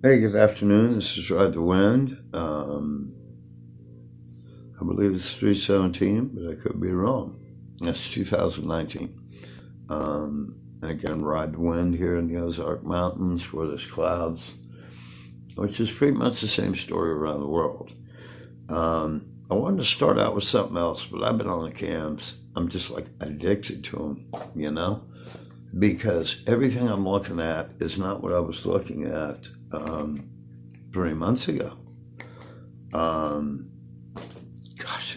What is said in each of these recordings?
Hey, good afternoon. This is Ride the Wind. I believe it's 317, but I could be wrong. That's 2019. And again, Ride the Wind here in the Ozark Mountains where there's clouds, which is pretty much the same story around the world. I wanted to start out with something else, but I've been on the cams. I'm just like addicted to them, because everything I'm looking at is not what I was looking at 3 months ago. Gosh,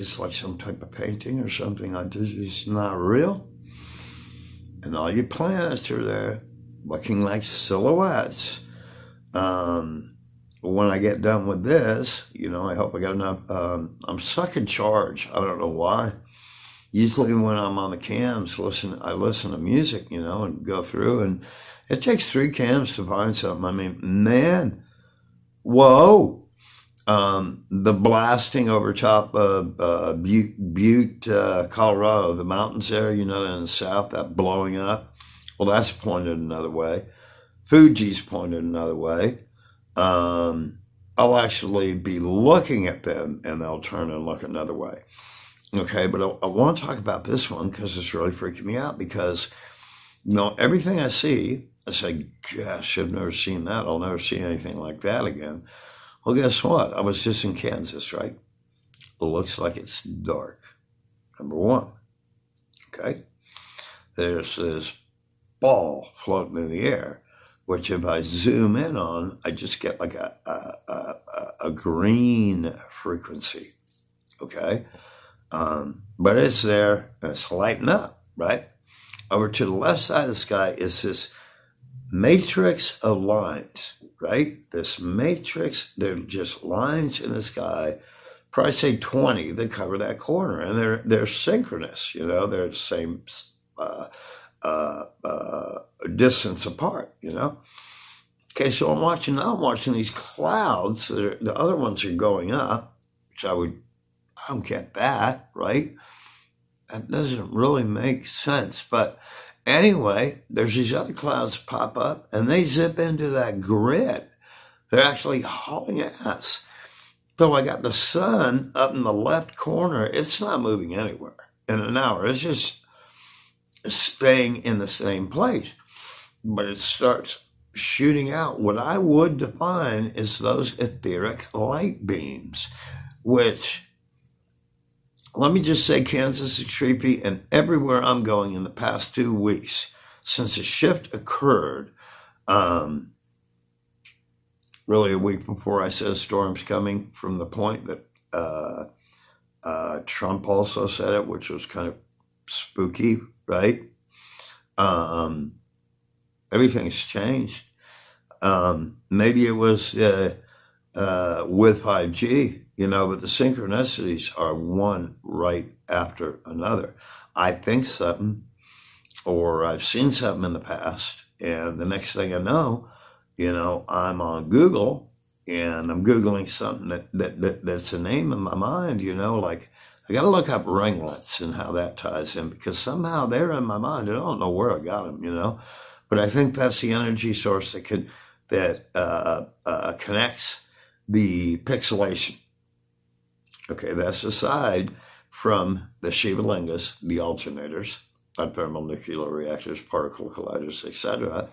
it's like some type of painting or something. It's not real. And all your planets are there looking like silhouettes. When I get done with this, I hope I got enough. I'm sucking charge. I don't know why. Usually when I'm on the cams, I listen to music, and go through, and it takes 3 cams to find something. I mean, man, whoa. The blasting over top of Butte, Colorado, the mountains there, in the south, that blowing up. Well, that's pointed another way. Fuji's pointed another way. I'll actually be looking at them and they'll turn and look another way. Okay, but I want to talk about this one because it's really freaking me out because, everything I see, I say, gosh, I've never seen that. I'll never see anything like that again. Well, guess what? I was just in Kansas, right? It looks like it's dark. Number one, okay? There's this ball floating in the air, which if I zoom in on, I just get like a green frequency, okay? But it's there, and it's lighting up, right? Over to the left side of the sky is this matrix of lines, right? This matrix, they're just lines in the sky, probably say 20 that cover that corner, and they're synchronous, they're the same distance apart, Okay, so I'm watching these clouds. The other ones are going up, which I don't get that, right? That doesn't really make sense. But anyway, there's these other clouds pop up and they zip into that grid. They're actually hauling ass. So I got the sun up in the left corner. It's not moving anywhere in an hour. It's just staying in the same place. But it starts shooting out. What I would define is those etheric light beams, which, let me just say, Kansas is creepy, and everywhere I'm going in the past 2 weeks, since the shift occurred, really a week before I said storm's coming, from the point that Trump also said it, which was kind of spooky, right? Everything's changed. Maybe it was with 5G, but the synchronicities are one right after another. I think something, or I've seen something in the past, and the next thing I know, I'm on Google, and I'm Googling something that's a name in my mind, like I got to look up ringlets and how that ties in, because somehow they're in my mind. I don't know where I got them, but I think that's the energy source that connects the pixelation. Okay, that's aside from the Shiva Lingas, the alternators, thermonuclear reactors, particle colliders, etc.,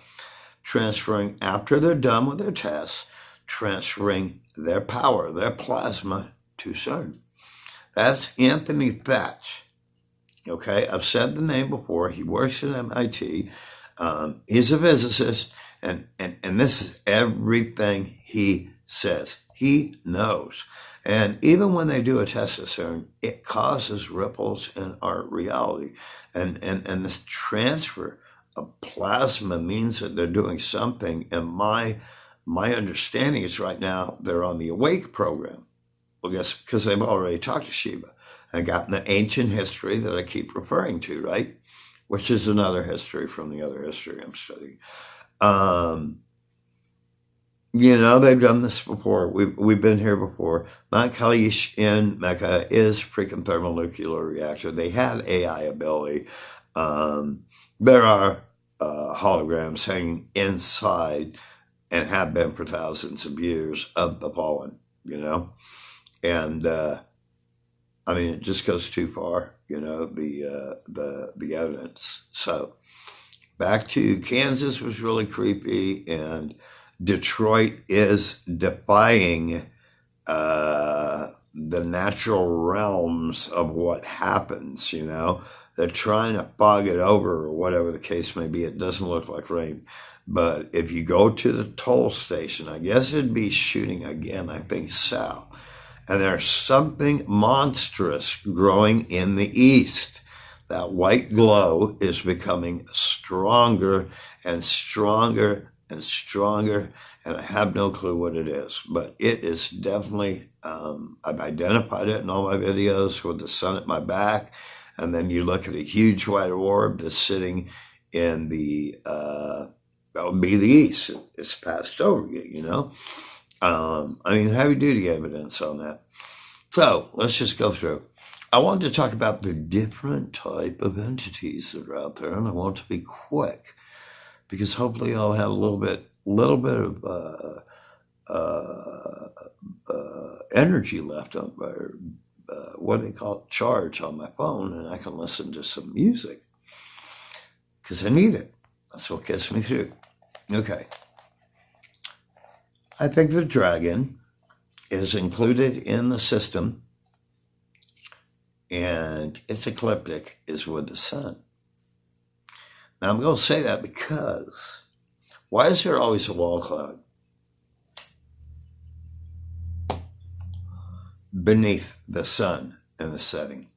transferring, after they're done with their tests, transferring their power, their plasma to CERN. That's Anthony Thatch. Okay, I've said the name before. He works at MIT. He's a physicist, and this is everything he says. He knows. And even when they do a test of CERN, it causes ripples in our reality. And this transfer of plasma means that they're doing something. And my understanding is right now they're on the Awake program. Well, guess because they've already talked to Shiva and gotten the ancient history that I keep referring to, right? Which is another history from the other history I'm studying. They've done this before. We've been here before. Mount Kalish in Mecca is freaking thermonuclear reactor. They had AI ability. There are holograms hanging inside and have been for thousands of years of the pollen, and I mean, it just goes too far, the evidence. So back to Kansas was really creepy, and Detroit is defying the natural realms of what happens. They're trying to fog it over, or whatever the case may be. It doesn't look like rain. But if you go to the toll station, I guess it'd be shooting again, I think, south. And there's something monstrous growing in the east. That white glow is becoming stronger and stronger and stronger, and I have no clue what it is. But it is definitely, I've identified it in all my videos with the sun at my back, and then you look at a huge white orb that's sitting in that would be the east. It's passed over you, I mean, heavy duty evidence on that. So let's just go through. I wanted to talk about the different type of entities that are out there, and I want to be quick because hopefully I'll have a little bit of energy left on my, what they call it, charge on my phone, and I can listen to some music because I need it. That's what gets me through. Okay. I think the dragon is included in the system, and its ecliptic is with the sun. Now, I'm going to say that because why is there always a wall cloud beneath the sun in the setting?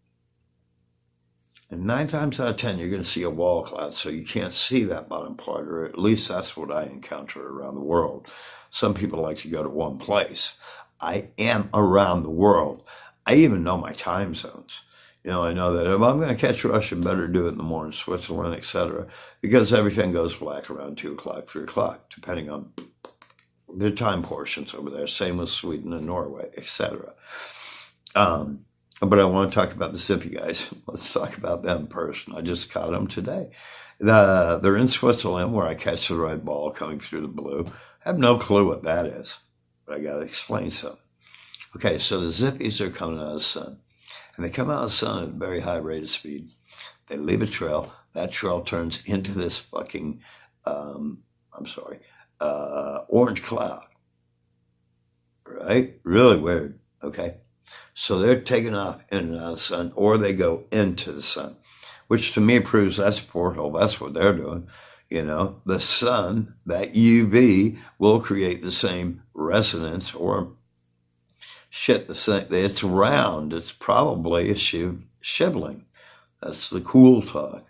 And 9 times out of 10, you're going to see a wall cloud, so you can't see that bottom part, or at least that's what I encounter around the world. Some people like to go to one place. I am around the world. I even know my time zones. I know that if I'm going to catch Russia, better do it in the morning, Switzerland, etc., because everything goes black around 2 o'clock, 3 o'clock, depending on the time portions over there. Same with Sweden and Norway, etc. But I want to talk about the Zippy guys. Let's talk about them first. I just caught them today. They're in Switzerland, where I catch the red ball coming through the blue. I have no clue what that is, but I got to explain something. Okay, so the Zippies are coming out of the sun, and they come out of the sun at a very high rate of speed. They leave a trail. That trail turns into this fucking, orange cloud, right? Really weird, okay? So they're taking off in and out of the sun, or they go into the sun, which to me proves that's a portal. That's what they're doing. The sun, that UV, will create the same resonance, or the same. It's round. It's probably a shibling. That's the cool talk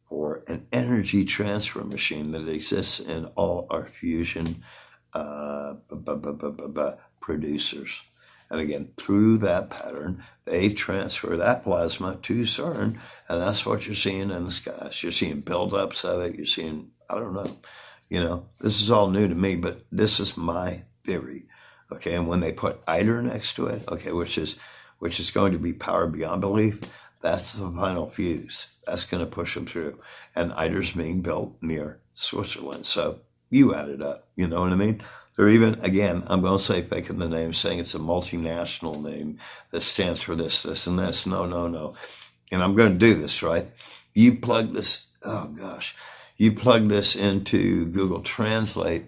for an energy transfer machine that exists in all our fusion producers. And again, through that pattern, they transfer that plasma to CERN, and that's what you're seeing in the skies. You're seeing buildups of it. You're seeing, I don't know, this is all new to me, but this is my theory. Okay, and when they put ITER next to it, okay, which is going to be power beyond belief, that's the final fuse. That's going to push them through. And ITER's being built near Switzerland. So you add it up. You know what I mean? They're even, again, I'm going to say faking the name, saying it's a multinational name that stands for this, this, and this. No. And I'm going to do this, right? You plug this, you plug this into Google Translate,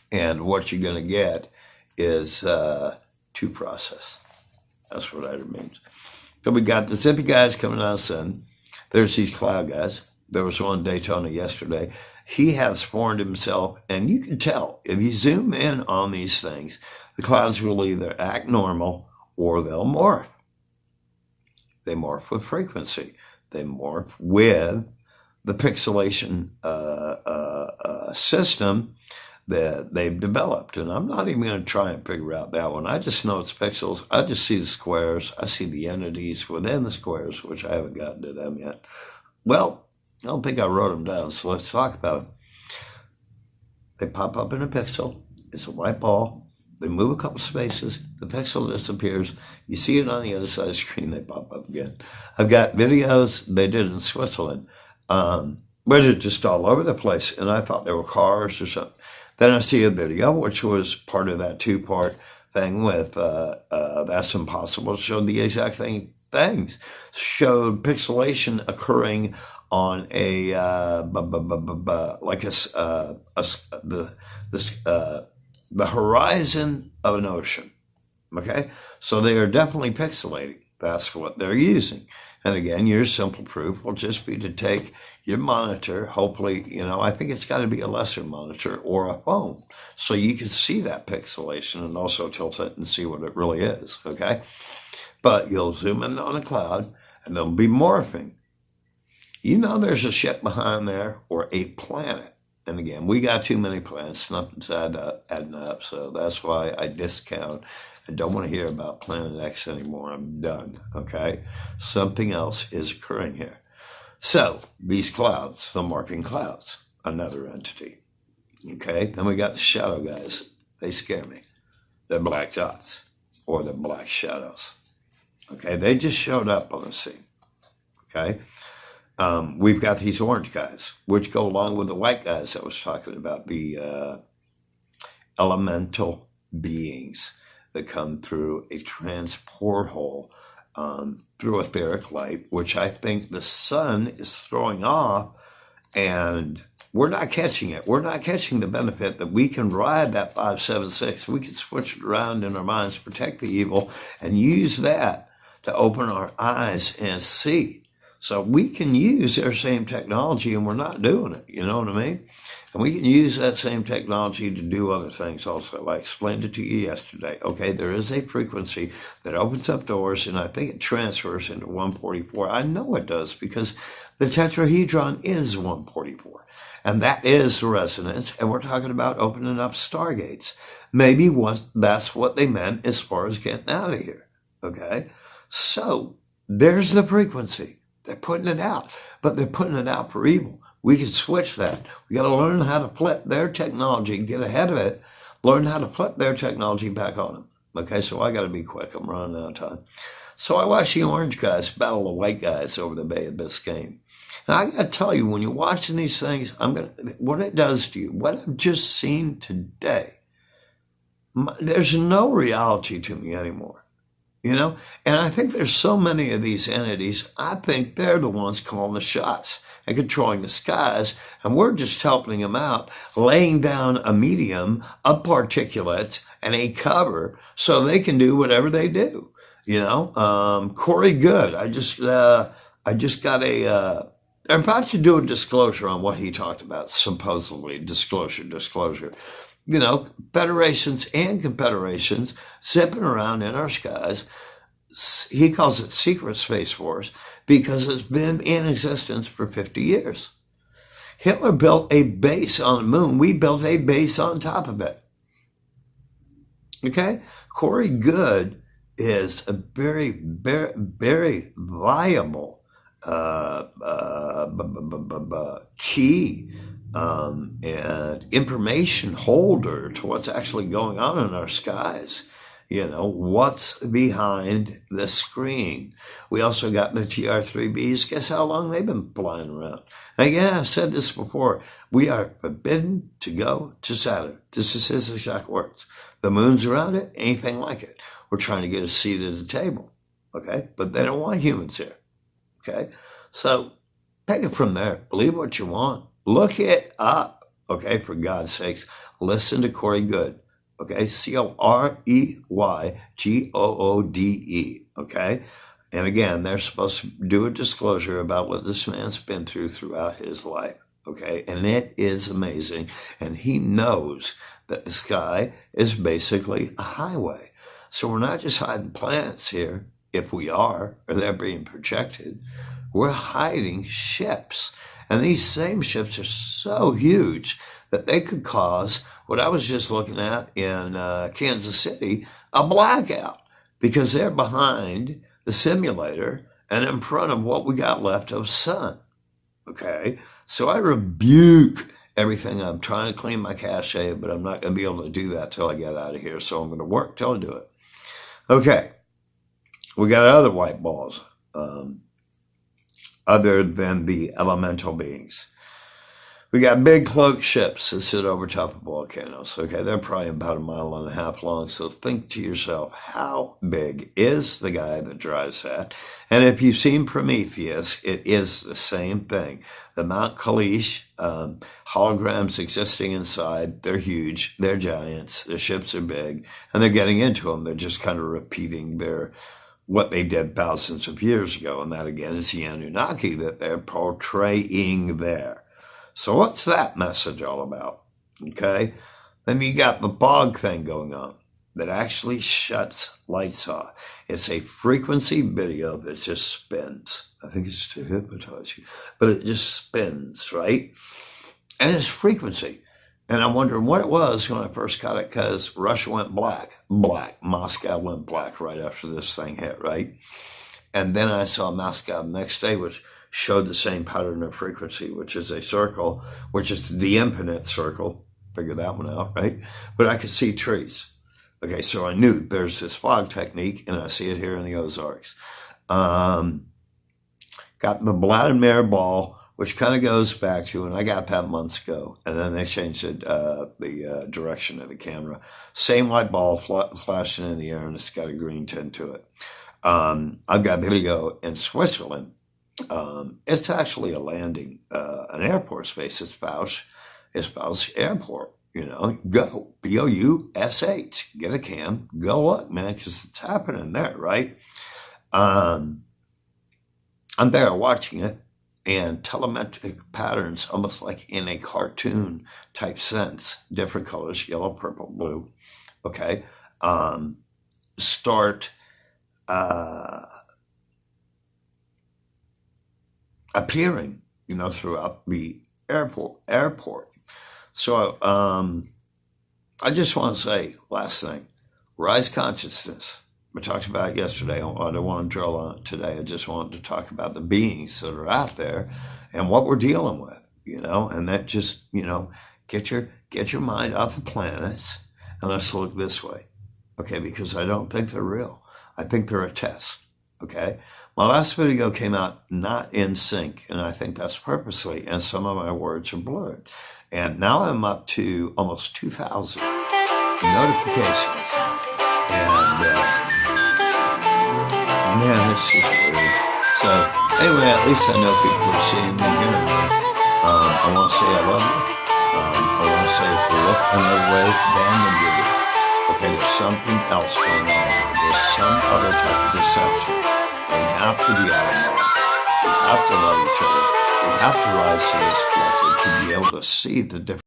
and what you're going to get is to process. That's what ITER means. So we got the Zippy guys coming out of the sun. There's these cloud guys. There was one in Daytona yesterday. He has formed himself, and you can tell if you zoom in on these things, the clouds will either act normal or they'll morph. They morph with frequency. They morph with the pixelation system that they've developed. And I'm not even going to try and figure out that one. I just know it's pixels. I just see the squares. I see the entities within the squares, which I haven't gotten to them yet. Well, I don't think I wrote them down, so let's talk about them. They pop up in a pixel. It's a white ball. They move a couple spaces. The pixel disappears. You see it on the other side of the screen. They pop up again. I've got videos they did in Switzerland where they're just all over the place, and I thought they were cars or something. Then I see a video, which was part of that two-part thing with That's Impossible, showed the exact same things. Showed pixelation occurring on a like the horizon of an ocean. Okay, so they are definitely pixelating. That's what they're using. And again, your simple proof will just be to take your monitor, hopefully, I think it's got to be a lesser monitor or a phone, so you can see that pixelation and also tilt it and see what it really is, okay? But you'll zoom in on a cloud and there'll be morphing. There's a ship behind there or a planet. And again, we got too many planets, nothing's adding up, so that's why I discount. I don't want to hear about Planet X anymore. I'm done, okay? Something else is occurring here. So, these clouds, the morphing clouds, another entity, okay? Then we got the shadow guys. They scare me. They're black dots, or the black shadows, okay? They just showed up on the scene, okay? We've got these orange guys, which go along with the white guys I was talking about, the elemental beings that come through a transport hole through etheric light, which I think the sun is throwing off, and we're not catching it. We're not catching the benefit that we can ride that 576. We can switch it around in our minds, protect the evil, and use that to open our eyes and see. So we can use their same technology, and we're not doing it. You know what I mean? And we can use that same technology to do other things also. I explained it to you yesterday. Okay, there is a frequency that opens up doors, and I think it transfers into 144. I know it does because the tetrahedron is 144. And that is the resonance, and we're talking about opening up stargates. Maybe that's what they meant as far as getting out of here. Okay? So there's the frequency. They're putting it out, but they're putting it out for evil. We can switch that. We got to learn how to flip their technology, get ahead of it, learn how to flip their technology back on them. Okay, so I got to be quick. I'm running out of time. So I watched the orange guys battle the white guys over the Bay of Biscayne. And I got to tell you, when you're watching these things, what it does to you, what I've just seen today, there's no reality to me anymore. And I think there's so many of these entities, I think they're the ones calling the shots and controlling the skies, and we're just helping them out, laying down a medium of particulates and a cover so they can do whatever they do. Corey Good, I just got they're about to do a disclosure on what he talked about, supposedly disclosure. Federations and confederations zipping around in our skies. He calls it secret Space Force because it's been in existence for 50 years. Hitler built a base on the moon. We built a base on top of it. Okay? Corey Good is a very, very, very viable key and information holder to what's actually going on in our skies. What's behind the screen. We also got the TR-3Bs. Guess how long they've been flying around? And again, I've said this before. We are forbidden to go to Saturn. This is his exact words. The moon's around it, anything like it. We're trying to get a seat at the table. Okay? But they don't want humans here. Okay? So take it from there. Believe what you want. Look it up. Okay? For God's sakes. Listen to Corey Good. Okay, CoreyGoode, okay? And again, they're supposed to do a disclosure about what this man's been throughout his life, okay? And it is amazing. And he knows that the sky is basically a highway. So we're not just hiding planets here, if we are, or they're being projected. We're hiding ships. And these same ships are so huge that they could cause what I was just looking at in Kansas City, a blackout, because they're behind the simulator and in front of what we got left of sun. Okay, so I rebuke everything. I'm trying to clean my cache, but I'm not going to be able to do that till I get out of here. So I'm going to work till I do it. Okay, we got other white balls other than the elemental beings. We got big cloaked ships that sit over top of volcanoes. Okay, they're probably about 1.5 miles long. So think to yourself, how big is the guy that drives that? And if you've seen Prometheus, it is the same thing. The Mount Kalish, holograms existing inside, they're huge, they're giants, their ships are big, and they're getting into them. They're just kind of repeating what they did thousands of years ago. And that again is the Anunnaki that they're portraying there. So what's that message all about? Okay. Then you got the bog thing going on that actually shuts lights off. It's a frequency video that just spins. I think it's to hypnotize you, but it just spins, right? And it's frequency. And I'm wondering what it was when I first got it, because Russia went black. Moscow went black right after this thing hit, right? And then I saw Moscow the next day, which showed the same pattern of frequency, which is a circle, which is the infinite circle. Figured that one out, right? But I could see trees. Okay, so I knew there's this fog technique, and I see it here in the Ozarks. Got the Vladimir ball, which kind of goes back to, and I got that months ago, and then they changed it, the direction of the camera. Same light ball flashing in the air, and it's got a green tint to it. I've got video in Switzerland. It's actually a landing, an airport space. It's Bausch Airport, go, B-O-U-S-H, get a cam, go look, man, because it's happening there, right? I'm there watching it, and telemetric patterns, almost like in a cartoon type sense, different colors, yellow, purple, blue, okay, start appearing, throughout the airport. So I just want to say, last thing, rise consciousness. We talked about it yesterday. I don't want to drill on it today. I just wanted to talk about the beings that are out there and what we're dealing with, and that just, get your mind off the planets and let's look this way, okay? Because I don't think they're real. I think they're a test, okay? My last video came out not in sync, and I think that's purposely, and some of my words are blurred. And now I'm up to almost 2,000 notifications. And man, it's just weird. So anyway, at least I know people are seeing me here. I want to say I love you. I want to say look another way than the beauty. Okay, there's something else going on. There's some other type of deception. We have to be out of minds. We have to love each other. We have to rise to this collective to be able to see the difference.